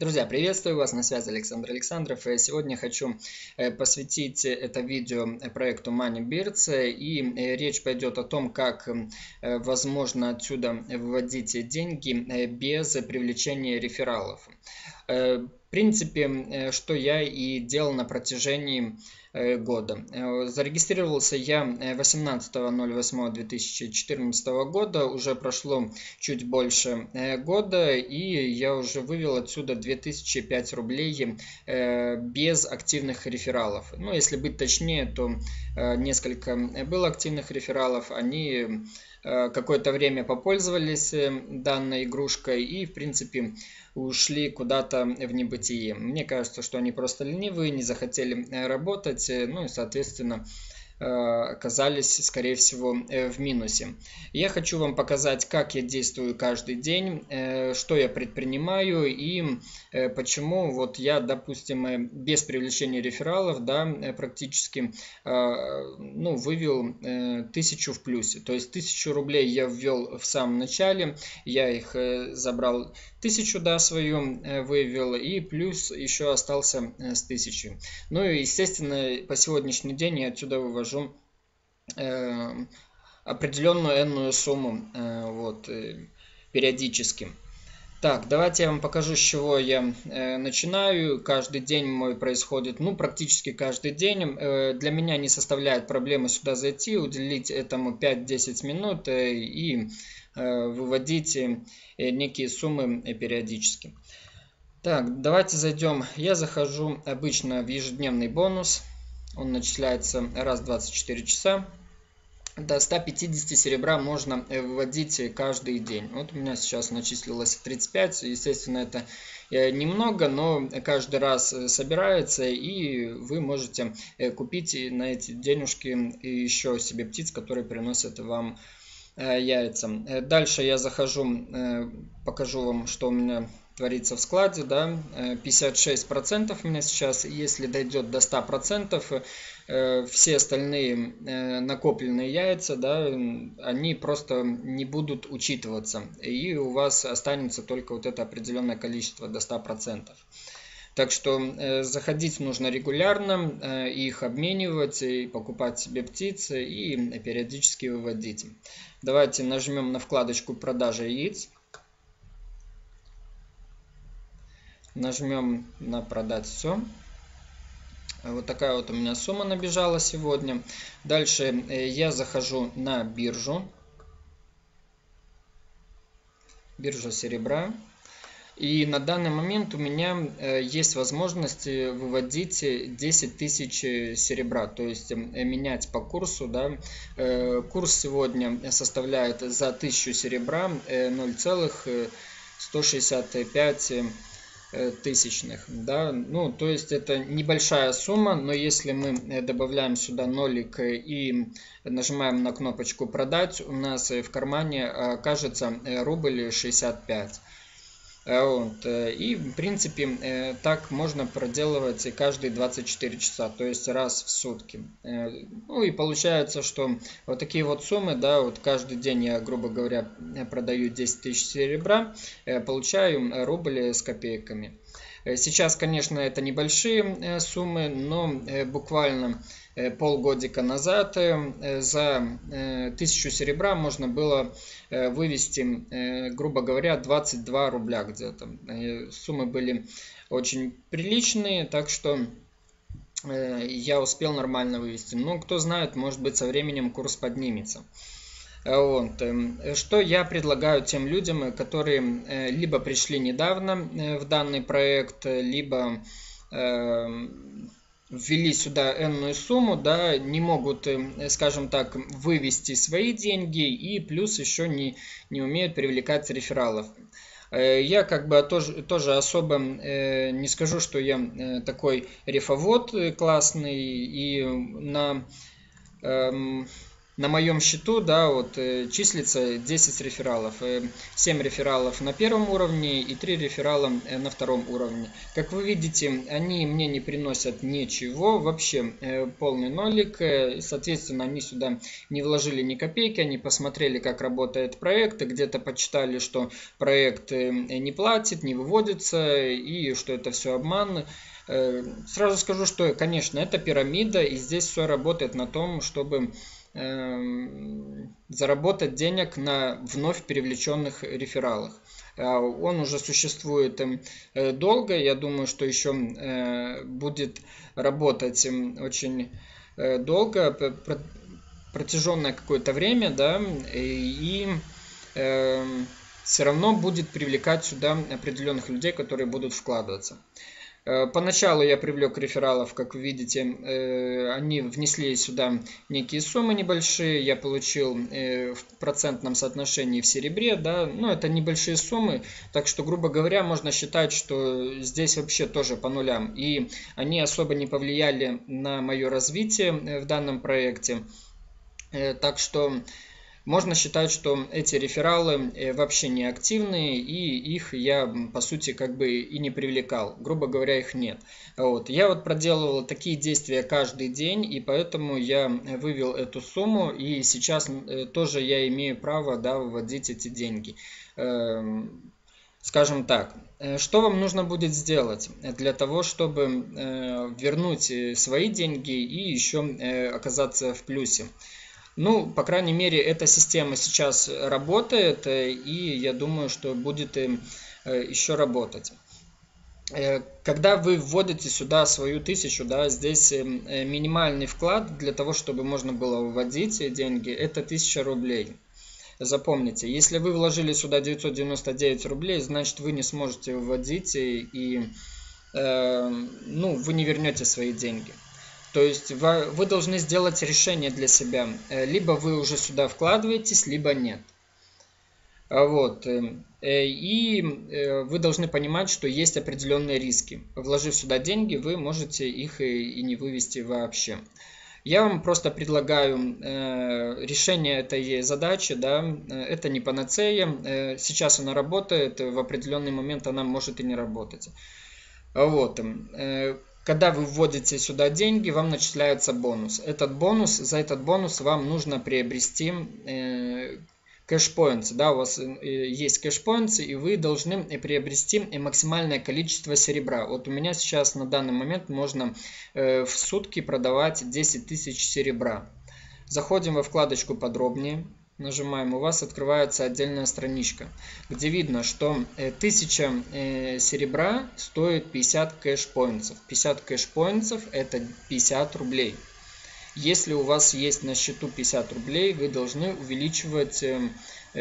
Друзья, приветствую вас, на связи Александр Александров. И сегодня хочу посвятить это видео проекту MoneyBirds. И речь пойдет о том, как возможно отсюда выводить деньги без привлечения рефералов. В принципе, что я и делал на протяжении года. Зарегистрировался я 18.08.2014 года, уже прошло чуть больше года, и я уже вывел отсюда 2005 рублей без активных рефералов. Ну, если быть точнее, то несколько было активных рефералов, они какое-то время попользовались данной игрушкой и, в принципе, ушли куда-то в небытие. Мне кажется, что они просто ленивые, не захотели работать, ну и, соответственно, оказались, скорее всего, в минусе. Я хочу вам показать, как я действую каждый день, что я предпринимаю и почему вот я, допустим, без привлечения рефералов, да, практически вывел 1000 в плюсе. То есть 1000 рублей я ввел в самом начале, я их забрал 1000, да, свою вывел, и плюс еще остался с 1000. Ну и, естественно, по сегодняшний день я отсюда вывожу определенную энную сумму периодически. Так, давайте я вам покажу, с чего я начинаю. Каждый день мой происходит, практически каждый день. Для меня не составляет проблемы сюда зайти, уделить этому 5-10 минут и выводить некие суммы периодически. Так, давайте зайдем. Я захожу обычно в ежедневный бонус. Он начисляется раз в 24 часа. До 150 серебра можно выводить каждый день. Вот у меня сейчас начислилось 35. Естественно, это немного, но каждый раз собирается, и вы можете купить на эти денежки еще себе птиц, которые приносят вам яйца. Дальше я захожу, покажу вам, что у меня творится в складе, да, 56% у меня сейчас. Если дойдет до 100%, все остальные накопленные яйца, да, они просто не будут учитываться, и у вас останется только вот это определенное количество до 100%. Так что заходить нужно регулярно, их обменивать, и покупать себе птицы и периодически выводить. Давайте нажмем на вкладочку «Продажа яиц». Нажмем на «Продать все». Вот такая вот у меня сумма набежала сегодня. Дальше я захожу на биржу. Биржа серебра. И на данный момент у меня есть возможность выводить 10 тысяч серебра, то есть менять по курсу. Да. Курс сегодня составляет за 1000 серебра 0,165 тысячных. Да. Ну, то есть это небольшая сумма, но если мы добавляем сюда нолик и нажимаем на кнопочку «Продать», у нас в кармане окажется рубль 65. И в принципе так можно проделывать каждые 24 часа, то есть раз в сутки. Ну и получается, что вот такие вот суммы, да, вот каждый день я, грубо говоря, продаю 10 тысяч серебра, получаю рубль с копейками. Сейчас, конечно, это небольшие суммы, но буквально полгодика назад за 1000 серебра можно было вывести, грубо говоря, 22 рубля где-то. Суммы были очень приличные, так что я успел нормально вывести. Но кто знает, может быть, со временем курс поднимется. Вот. Что я предлагаю тем людям, которые либо пришли недавно в данный проект, либо ввели сюда энную сумму, да, не могут, скажем так, вывести свои деньги и плюс еще не умеют привлекать рефералов. Я как бы тоже особо не скажу, что я такой рефовод классный и на на моем счету, да, вот числится 10 рефералов. 7 рефералов на первом уровне и 3 реферала на втором уровне. Как вы видите, они мне не приносят ничего, вообще полный нолик. Соответственно, они сюда не вложили ни копейки, они посмотрели, как работает проект, где-то почитали, что проект не платит, не выводится и что это все обман. Сразу скажу, что, конечно, это пирамида, и здесь все работает на том, чтобы заработать денег на вновь привлеченных рефералах. Он уже существует долго, я думаю, что еще будет работать очень долго, протяженное какое-то время, да, и все равно будет привлекать сюда определенных людей, которые будут вкладываться. Поначалу я привлек рефералов, как вы видите, они внесли сюда некие суммы небольшие, я получил в процентном соотношении в серебре, да, но это небольшие суммы, так что, грубо говоря, можно считать, что здесь вообще тоже по нулям, и они особо не повлияли на мое развитие в данном проекте, так что можно считать, что эти рефералы вообще не активные, и их я, по сути, как бы и не привлекал. Грубо говоря, их нет. Вот. Я вот проделывал такие действия каждый день, и поэтому я вывел эту сумму, и сейчас тоже я имею право, да, выводить эти деньги. Скажем так, что вам нужно будет сделать для того, чтобы вернуть свои деньги и еще оказаться в плюсе? Ну, по крайней мере, эта система сейчас работает, и я думаю, что будет еще работать. Когда вы вводите сюда свою 1000, да, здесь минимальный вклад для того, чтобы можно было выводить деньги, это 1000 рублей. Запомните, если вы вложили сюда 999 рублей, значит вы не сможете выводить и вы не вернете свои деньги. То есть вы должны сделать решение для себя. Либо вы уже сюда вкладываетесь, либо нет. Вот. И вы должны понимать, что есть определенные риски. Вложив сюда деньги, вы можете их и не вывести вообще. Я вам просто предлагаю решение этой задачи. Да? Это не панацея. Сейчас она работает, в определенный момент она может и не работать. Вот. Когда вы вводите сюда деньги, вам начисляется бонус. За этот бонус вам нужно приобрести кэш-поинтс. Да, у вас есть кэш-поинтс, и вы должны приобрести максимальное количество серебра. Вот у меня сейчас на данный момент можно в сутки продавать 10 тысяч серебра. Заходим во вкладочку «Подробнее». Нажимаем, у вас открывается отдельная страничка, где видно, что 1000 серебра стоит 50 кэш-поинтсов. 50 кэш-поинтсов это 50 рублей. Если у вас есть на счету 50 рублей, вы должны увеличивать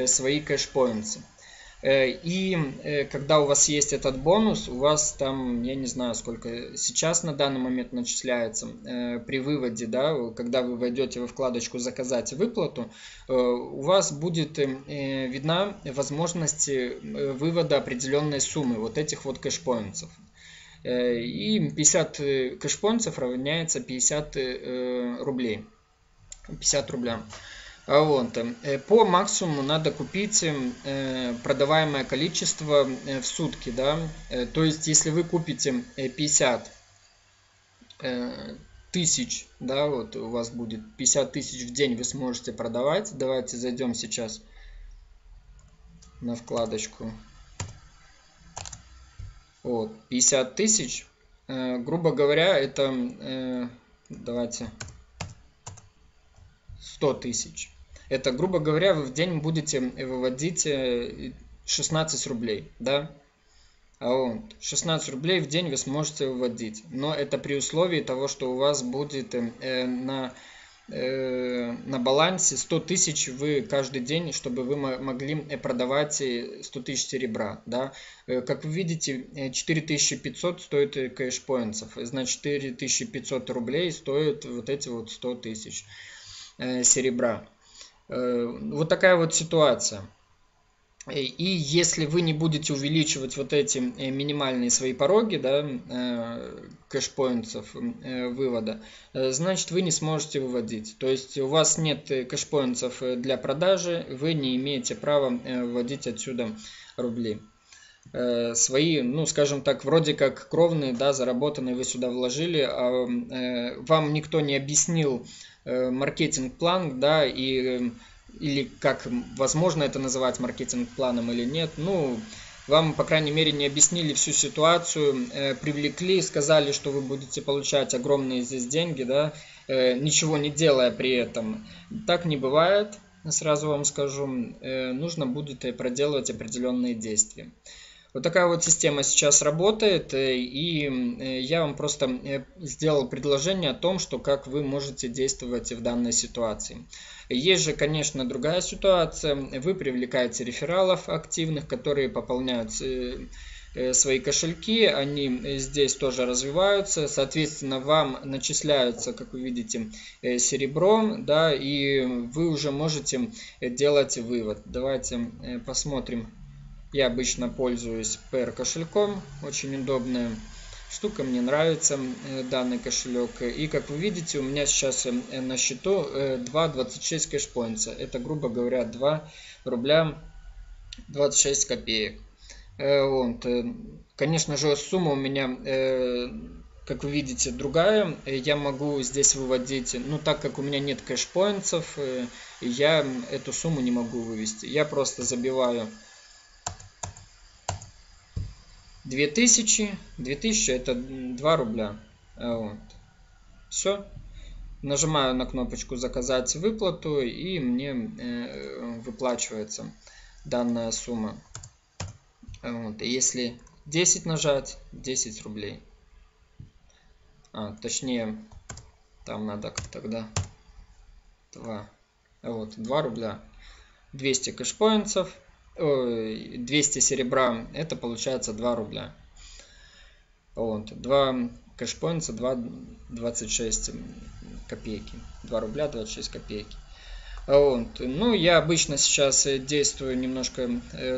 свои кэш-поинтсы. И когда у вас есть этот бонус, у вас там, я не знаю, сколько сейчас на данный момент начисляется при выводе, да, когда вы войдете во вкладочку «Заказать выплату», у вас будет видна возможность вывода определенной суммы вот этих вот кэш-поинтсов. И 50 кэш-поинтсов равняется 50 рублей. 50 рублям. Вот. По максимуму надо купить продаваемое количество в сутки. Да? То есть, если вы купите 50 тысяч, да, вот у вас будет 50 тысяч в день вы сможете продавать. Давайте зайдем сейчас на вкладочку. Вот, 50 тысяч. Грубо говоря, это, давайте, 100 тысяч. Это, грубо говоря, вы в день будете выводить 16 рублей, да? Вот. 16 рублей в день вы сможете выводить. Но это при условии того, что у вас будет на балансе 100 тысяч вы каждый день, чтобы вы могли продавать 100 тысяч серебра. Да? Как вы видите, 4500 стоит кэш-поинтсов. Значит, 4500 рублей стоят вот эти вот 100 тысяч серебра. Вот такая вот ситуация. И если вы не будете увеличивать вот эти минимальные свои пороги, да, кэшпоинтов вывода, значит вы не сможете выводить. То есть у вас нет кэшпоинтов для продажи, вы не имеете права вводить отсюда рубли. Свои, ну скажем так, вроде как кровные, да, заработанные вы сюда вложили, а вам никто не объяснил маркетинг-план, да, или как возможно это называть маркетинг-планом или нет. Ну, вам, по крайней мере, не объяснили всю ситуацию, привлекли, сказали, что вы будете получать огромные здесь деньги, да, ничего не делая при этом. Так не бывает, сразу вам скажу, нужно будет проделывать определенные действия. Вот такая вот система сейчас работает, и я вам просто сделал предложение о том, что как вы можете действовать в данной ситуации. Есть же, конечно, другая ситуация. Вы привлекаете рефералов активных, которые пополняют свои кошельки, они здесь тоже развиваются, соответственно, вам начисляются, как вы видите, серебро, да, и вы уже можете делать вывод. Давайте посмотрим. Я обычно пользуюсь PR кошельком, очень удобная штука, мне нравится данный кошелек. И как вы видите, у меня сейчас на счету 2,26 кэшпоинтса. Это, грубо говоря, 2 рубля 26 копеек. Вот. Конечно же, сумма у меня, как вы видите, другая. Я могу здесь выводить, ну так как у меня нет кэшпоинтсов, я эту сумму не могу вывести. Я просто забиваю 2000 это 2 рубля. Вот. Все. Нажимаю на кнопочку заказать выплату, и мне выплачивается данная сумма. Вот. И если 10 нажать, 10 рублей. Точнее, там надо тогда 2. Вот, 2 рубля. 200 кэшпоинтсов. 200 серебра, это получается 2 рубля. Вот, 2 кэшпоинтса, 2,26 копейки. 2 рубля 26 копейки. Вот. Ну, я обычно сейчас действую немножко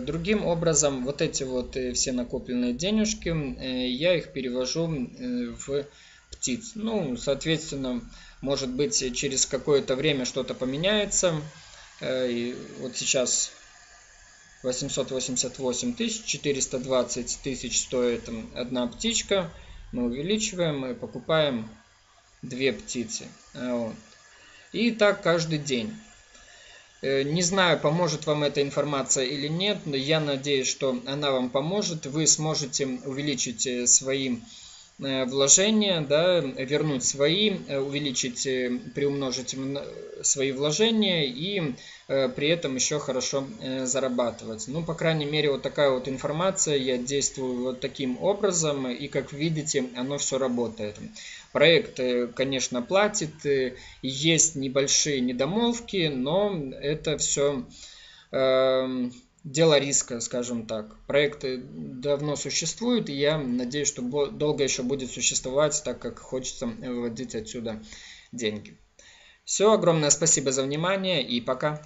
другим образом. Вот эти вот все накопленные денежки, я их перевожу в птиц. Ну, соответственно, может быть, через какое-то время что-то поменяется. И вот сейчас 888 тысяч, 420 тысяч стоит одна птичка. Мы увеличиваем и покупаем 2 птицы. Вот. И так каждый день. Не знаю, поможет вам эта информация или нет, но я надеюсь, что она вам поможет. Вы сможете увеличить свои вложения, да, вернуть свои, увеличить, приумножить свои вложения и при этом еще хорошо зарабатывать. Ну, по крайней мере, вот такая вот информация, я действую вот таким образом, и как видите, оно все работает. Проект, конечно, платит, есть небольшие недомолвки, но это все дело риска, скажем так. Проект давно существует, и я надеюсь, что долго еще будет существовать, так как хочется выводить отсюда деньги. Все, огромное спасибо за внимание и пока.